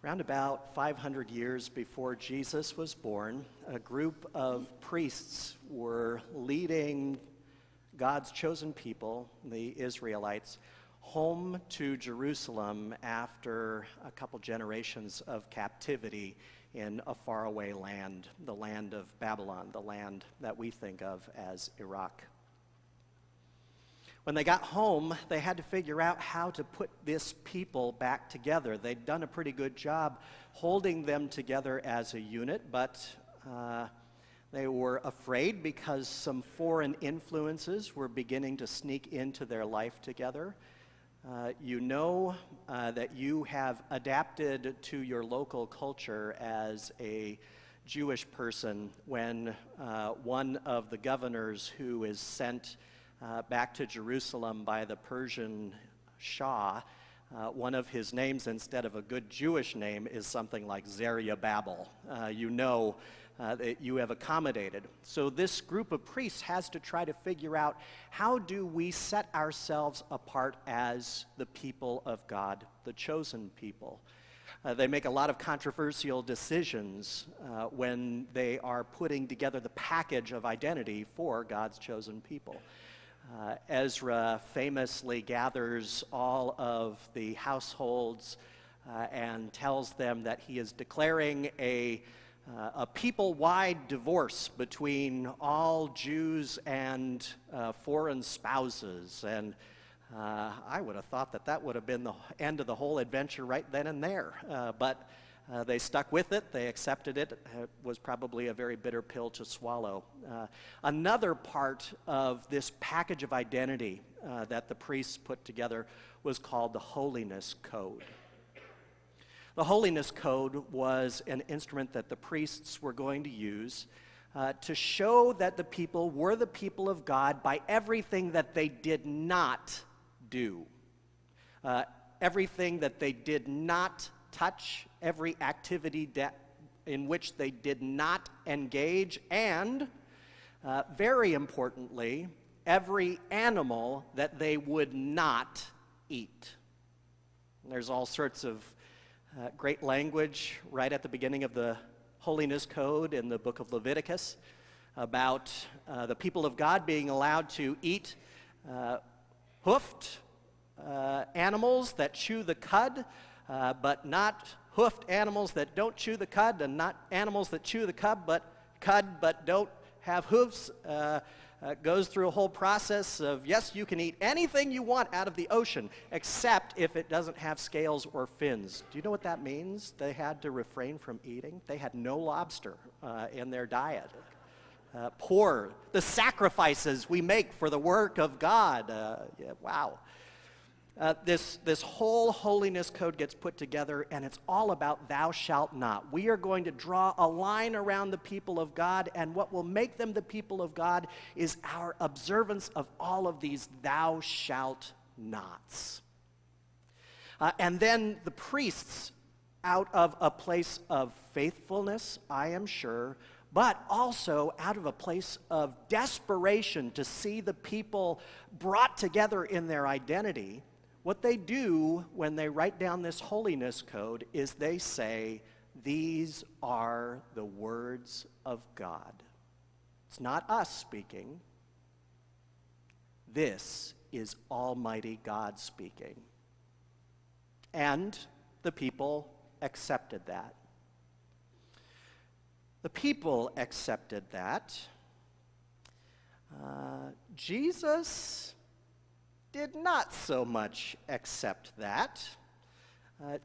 Around about 500 years before Jesus was born, a group of priests were leading God's chosen people, the Israelites, home to Jerusalem after a couple generations of captivity in a faraway land, the land of Babylon, the land that we think of as Iraq. When they got home, they had to figure out how to put this people back together. They'd done a pretty good job holding them together as a unit, but they were afraid because some foreign influences were beginning to sneak into their life together. You know that you have adapted to your local culture as a Jewish person when one of the governors who is sent back to Jerusalem by the Persian Shah, one of his names instead of a good Jewish name is something like Zerubbabel. You know that you have accommodated. So this group of priests has to try to figure out, how do we set ourselves apart as the people of God, the chosen people? They make a lot of controversial decisions when they are putting together the package of identity for God's chosen people. Ezra famously gathers all of the households and tells them that he is declaring a people-wide divorce between all Jews and foreign spouses. And I would have thought that that would have been the end of the whole adventure right then and there. But they stuck with it, they accepted it. It was probably a very bitter pill to swallow. Another part of this package of identity that the priests put together was called the Holiness Code. The Holiness Code was an instrument that the priests were going to use to show that the people were the people of God by everything that they did not do. Everything that they did not touch, every activity in which they did not engage, and, very importantly, every animal that they would not eat. There's all sorts of great language right at the beginning of the Holiness Code in the book of Leviticus about the people of God being allowed to eat hoofed animals that chew the cud, but not hoofed animals that don't chew the cud, and not animals that chew the cud but don't have hooves. Goes through a whole process of, yes, you can eat anything you want out of the ocean, except if it doesn't have scales or fins. Do you know what that means? They had to refrain from eating. They had no lobster in their diet. Poor, the sacrifices we make for the work of God. Wow. This whole Holiness Code gets put together, and it's all about thou shalt not. We are going to draw a line around the people of God, and what will make them the people of God is our observance of all of these thou shalt nots. And then the priests, out of a place of faithfulness, I am sure, but also out of a place of desperation to see the people brought together in their identity, what they do when they write down this Holiness Code is they say, these are the words of God. It's not us speaking. This is Almighty God speaking. And the people accepted that. The people accepted that. Jesus did not so much accept that.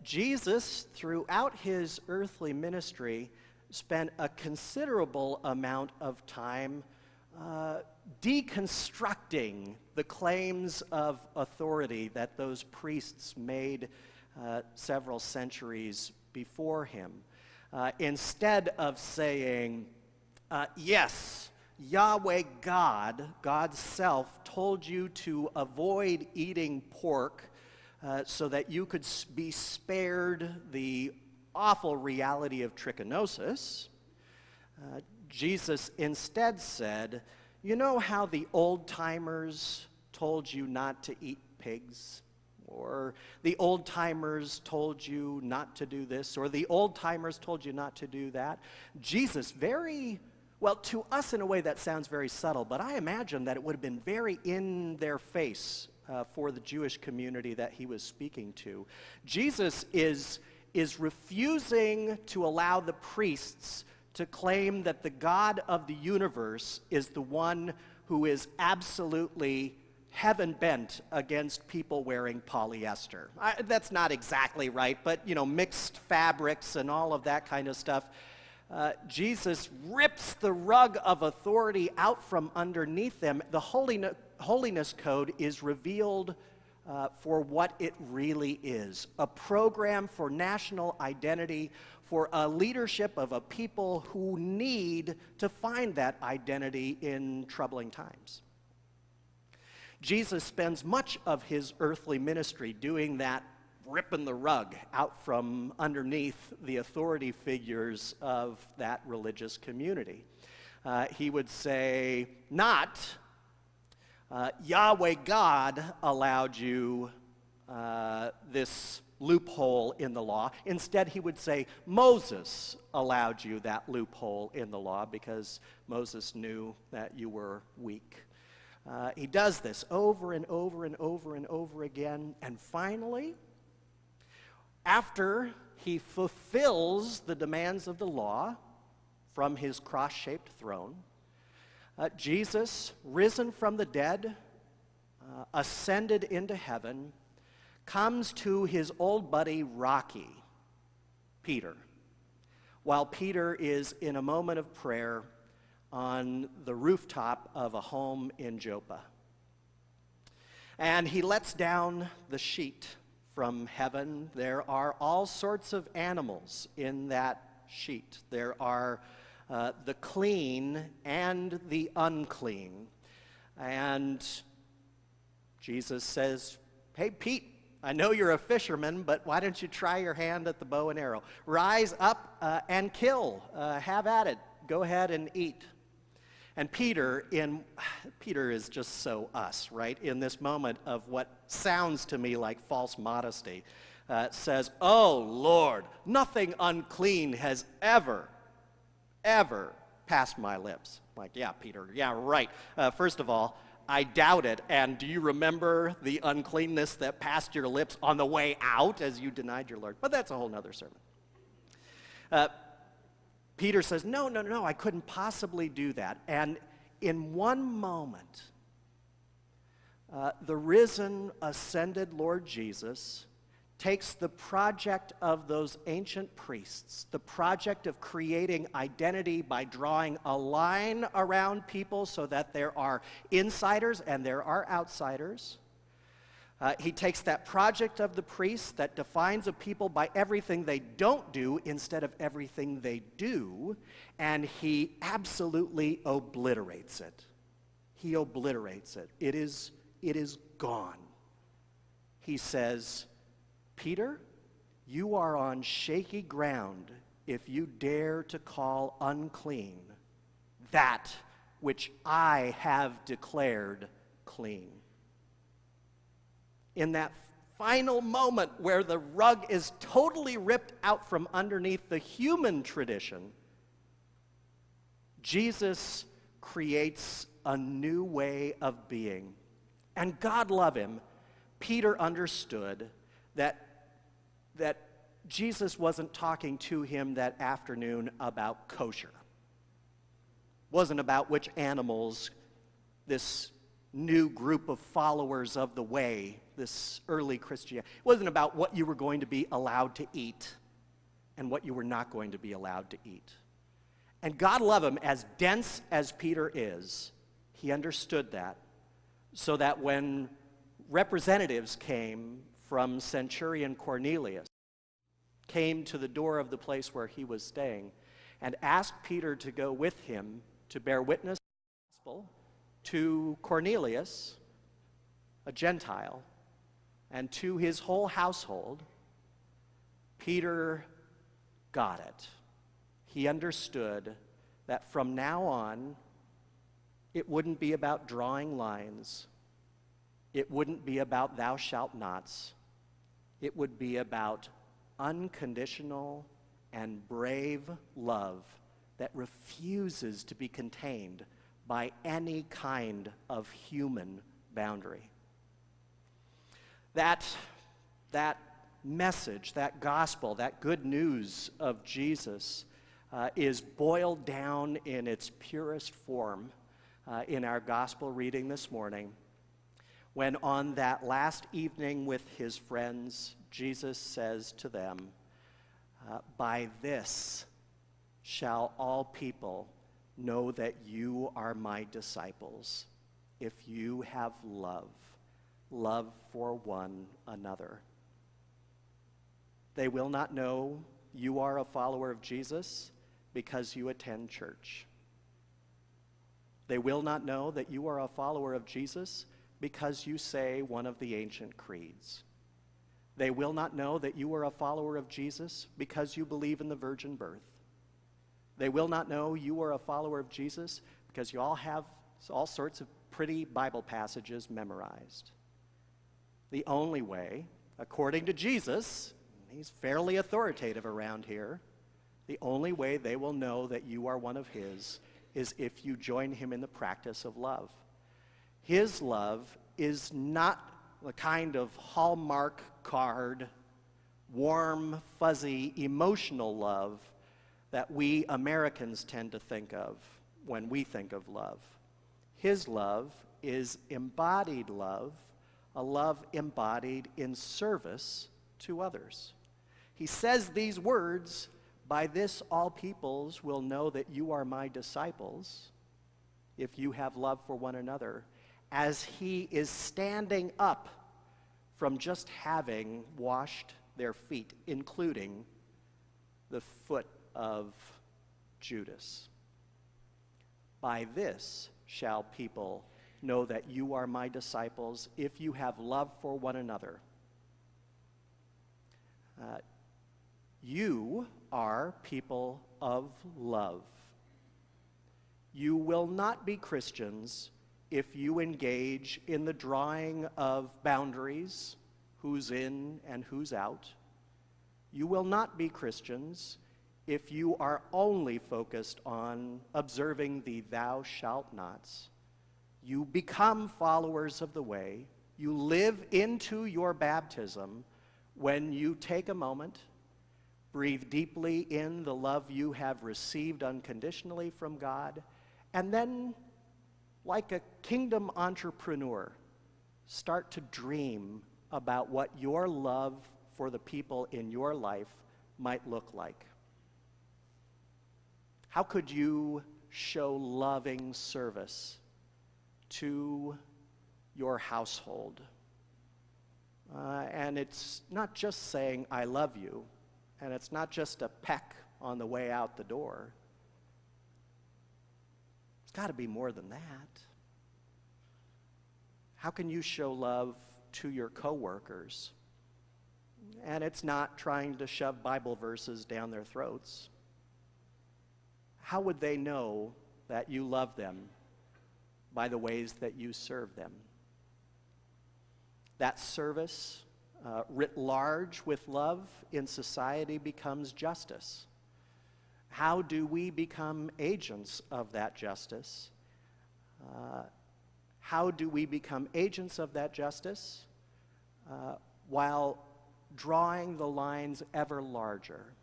Jesus, throughout his earthly ministry, spent a considerable amount of time deconstructing the claims of authority that those priests made several centuries before him. Instead of saying, yes, Yahweh God, God's self, told you to avoid eating pork so that you could be spared the awful reality of trichinosis. Jesus instead said, you know how the old-timers told you not to eat pigs? or the old-timers told you not to do this, or the old-timers told you not to do that. Jesus, well, to us in a way that sounds very subtle, but I imagine that it would have been very in their face for the Jewish community that he was speaking to. Jesus is refusing to allow the priests to claim that the God of the universe is the one who is absolutely heaven-bent against people wearing polyester. That's not exactly right, but mixed fabrics and all of that kind of stuff. Jesus rips the rug of authority out from underneath them. The holiness code is revealed for what it really is, a program for national identity, for a leadership of a people who need to find that identity in troubling times. Jesus spends much of his earthly ministry doing that, ripping the rug out from underneath the authority figures of that religious community. He would say, not Yahweh God allowed you this loophole in the law. Instead, he would say, Moses allowed you that loophole in the law because Moses knew that you were weak. He does this over and over and over and over again. And finally, after he fulfills the demands of the law from his cross-shaped throne, Jesus, risen from the dead, ascended into heaven, comes to his old buddy Rocky, Peter, while Peter is in a moment of prayer on the rooftop of a home in Joppa. And he lets down the sheet from heaven. There are all sorts of animals in that sheet. There are the clean and the unclean. And Jesus says, hey, Pete, I know you're a fisherman, but why don't you try your hand at the bow and arrow? Rise up and kill. Have at it. Go ahead and eat. And Peter is just so us, right? In this moment of what sounds to me like false modesty, says, oh, Lord, nothing unclean has ever passed my lips. Like, yeah, Peter, yeah, right. First of all, I doubt it. And do you remember the uncleanness that passed your lips on the way out as you denied your Lord? But that's a whole other sermon. Peter says, no, I couldn't possibly do that. And in one moment, the risen, ascended Lord Jesus takes the project of those ancient priests, the project of creating identity by drawing a line around people so that there are insiders and there are outsiders. He takes that project of the priests that defines a people by everything they don't do instead of everything they do, and he absolutely obliterates it. He obliterates it. It is gone. He says, Peter, you are on shaky ground if you dare to call unclean that which I have declared clean. In that final moment where the rug is totally ripped out from underneath the human tradition, Jesus creates a new way of being. And God love him, Peter understood that Jesus wasn't talking to him that afternoon about kosher. Wasn't about which animals this new group of followers of the way, this early Christianity, it wasn't about what you were going to be allowed to eat and what you were not going to be allowed to eat. And God love him, as dense as Peter is, he understood that, so that when representatives came from Centurion Cornelius, came to the door of the place where he was staying, and asked Peter to go with him to bear witness to the gospel to Cornelius, a Gentile, and to his whole household, Peter got it. He understood that from now on, it wouldn't be about drawing lines. It wouldn't be about thou shalt nots. It would be about unconditional and brave love that refuses to be contained by any kind of human boundary. That message, that gospel, that good news of Jesus is boiled down in its purest form in our gospel reading this morning, when on that last evening with his friends, Jesus says to them, "By this shall all people know that you are my disciples, if you have love for one another." They will not know you are a follower of Jesus because you attend church. They will not know that you are a follower of Jesus because you say one of the ancient creeds. They will not know that you are a follower of Jesus because you believe in the virgin birth. They will not know you are a follower of Jesus because you all have all sorts of pretty Bible passages memorized. The only way, according to Jesus, he's fairly authoritative around here, the only way they will know that you are one of his is if you join him in the practice of love. His love is not the kind of Hallmark card, warm, fuzzy, emotional love that we Americans tend to think of when we think of love. His love is embodied love, a love embodied in service to others. He says these words, "By this all peoples will know that you are my disciples, if you have love for one another," as he is standing up from just having washed their feet, including the foot of Judas. "By this shall people know that you are my disciples, if you have love for one another." You are people of love. You will not be Christians if you engage in the drawing of boundaries, who's in and who's out. You will not be Christians if you are only focused on observing the thou shalt nots. You become followers of the way. You live into your baptism when you take a moment, breathe deeply in the love you have received unconditionally from God, and then, like a kingdom entrepreneur, start to dream about what your love for the people in your life might look like. How could you show loving service to your household? And it's not just saying, "I love you," and it's not just a peck on the way out the door. It's got to be more than that. How can you show love to your coworkers? And it's not trying to shove Bible verses down their throats. How would they know that you love them? By the ways that you serve them. That service, writ large with love in society, becomes justice. How do we become agents of that justice? How do we become agents of that justice while drawing the lines ever larger?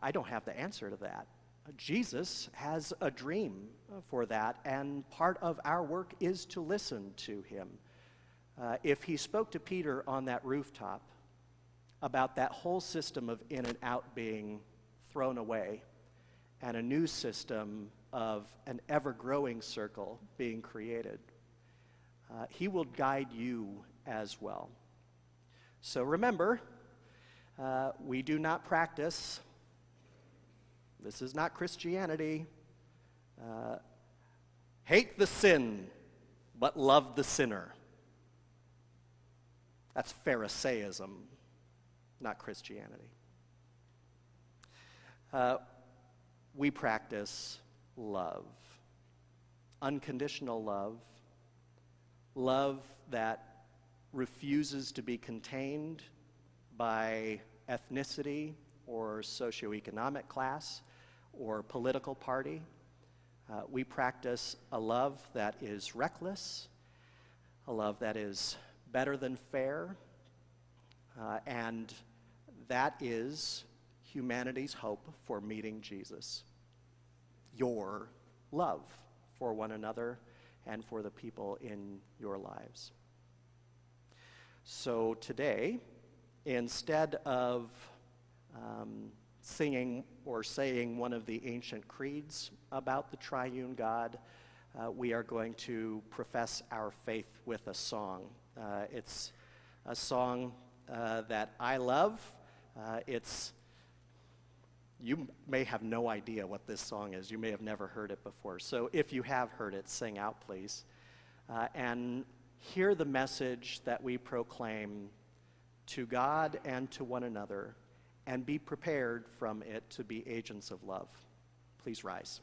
I don't have the answer to that. Jesus has a dream for that, and part of our work is to listen to him. If he spoke to Peter on that rooftop about that whole system of in and out being thrown away, and a new system of an ever-growing circle being created, he will guide you as well. So remember, we do not practice, this is not Christianity, hate the sin, but love the sinner. That's Pharisaism, not Christianity. We practice love, unconditional love, love that refuses to be contained by ethnicity or socioeconomic class or political party. We practice a love that is reckless, a love that is better than fair, and that is humanity's hope for meeting Jesus. Your love for one another and for the people in your lives. So today, instead of singing or saying one of the ancient creeds about the triune God, we are going to profess our faith with a song. It's a song that I love. You may have no idea what this song is. You may have never heard it before. So if you have heard it, sing out, please. And hear the message that we proclaim to God and to one another, and be prepared from it to be agents of love. Please rise.